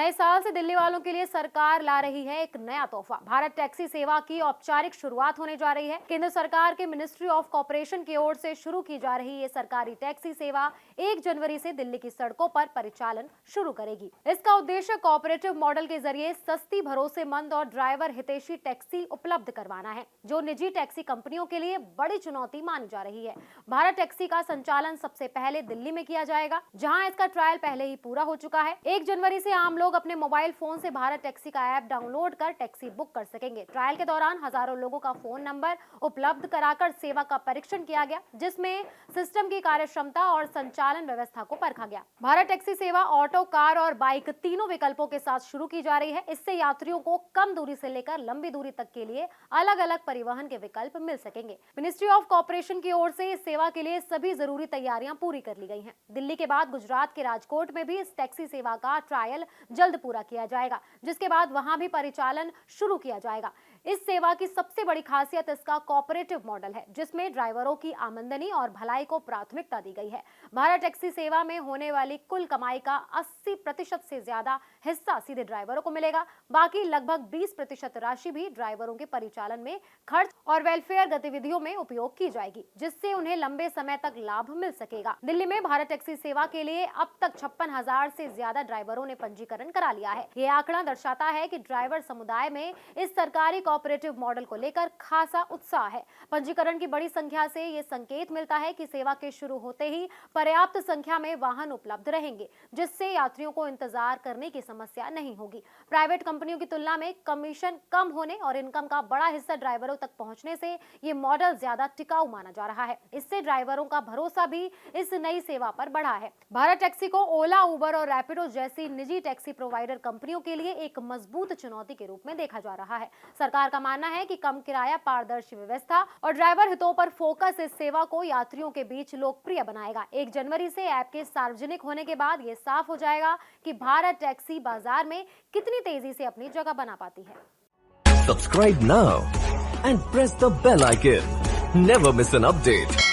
नए साल से दिल्ली वालों के लिए सरकार ला रही है एक नया तोहफा। भारत टैक्सी सेवा की औपचारिक शुरुआत होने जा रही है। केंद्र सरकार के मिनिस्ट्री ऑफ कॉर्पोरेशन की ओर से शुरू की जा रही ये सरकारी टैक्सी सेवा 1 जनवरी से दिल्ली की सड़कों पर परिचालन शुरू करेगी। इसका उद्देश्य कोऑपरेटिव मॉडल के जरिए सस्ती, भरोसेमंद और ड्राइवर हितैषी टैक्सी उपलब्ध करवाना है, जो निजी टैक्सी कंपनियों के लिए बड़ी चुनौती मानी जा रही है। भारत टैक्सी का संचालन सबसे पहले दिल्ली में किया जाएगा, जहां इसका ट्रायल पहले ही पूरा हो चुका है। 1 जनवरी से आम लोग अपने मोबाइल फोन से भारत टैक्सी का ऐप डाउनलोड कर टैक्सी बुक कर सकेंगे। ट्रायल के दौरान हजारों लोगों का फोन नंबर उपलब्ध कराकर सेवा का परीक्षण किया गया, जिसमें सिस्टम की कार्यक्षमता और संचालन व्यवस्था को परखा गया। भारत टैक्सी सेवा ऑटो, कार और बाइक तीनों विकल्पों के साथ शुरू की जा रही है। इससे यात्रियों को कम दूरी से लेकर लंबी दूरी तक के लिए अलग अलग परिवहन के विकल्प मिल सकेंगे। मिनिस्ट्री ऑफ कॉर्पोरेशन की ओर से इस सेवा के लिए सभी जरूरी तैयारियां पूरी कर ली गई हैं। दिल्ली के बाद गुजरात के राजकोट में भी इस टैक्सी सेवा का ट्रायल जल्द पूरा किया जाएगा, जिसके बाद वहां भी परिचालन शुरू किया जाएगा। इस सेवा की सबसे बड़ी खासियत इसका कोऑपरेटिव मॉडल है, जिसमें ड्राइवरों की आमदनी और भलाई को प्राथमिकता दी गई है। भारत टैक्सी सेवा में होने वाली कुल कमाई का 80% से ज्यादा हिस्सा सीधे ड्राइवरों को मिलेगा। बाकी लगभग 20% राशि भी ड्राइवरों के परिचालन में खर्च और वेलफेयर गतिविधियों में उपयोग की जाएगी, जिससे उन्हें लंबे समय तक लाभ मिल सकेगा। दिल्ली में भारत टैक्सी सेवा के लिए अब तक 56,000 से ज्यादा ड्राइवरों ने पंजीकरण करा लिया है। ये आंकड़ा दर्शाता है कि ड्राइवर समुदाय में इस सरकारी कोऑपरेटिव मॉडल को लेकर खासा उत्साह है। पंजीकरण की बड़ी संख्या से ये संकेत मिलता है कि सेवा के शुरू होते ही पर्याप्त संख्या में वाहन उपलब्ध रहेंगे, जिससे यात्रियों को इंतजार करने की समस्या नहीं होगी। प्राइवेट कंपनियों की तुलना में कमीशन कम होने और इनकम का बड़ा हिस्सा ड्राइवरों तक पहुंचने से ये मॉडल ज्यादा टिकाऊ माना जा रहा है। इससे ड्राइवरों का भरोसा भी इस नई सेवा पर बढ़ा है। भारत टैक्सी को ओला, उबर और रैपिडो जैसी निजी टैक्सी प्रोवाइडर कंपनियों के लिए एक मजबूत चुनौती के रूप में देखा जा रहा है। सरकार का मानना है कि कम किराया, पारदर्शी व्यवस्था और ड्राइवर हितों पर फोकस इस सेवा को यात्रियों के बीच लोकप्रिय बनाएगा। 1 जनवरी से ऐप के सार्वजनिक होने के बाद ये साफ हो जाएगा कि भारत टैक्सी बाजार में कितनी तेजी से अपनी जगह बना पाती है। Subscribe now and press the bell icon. Never miss an update.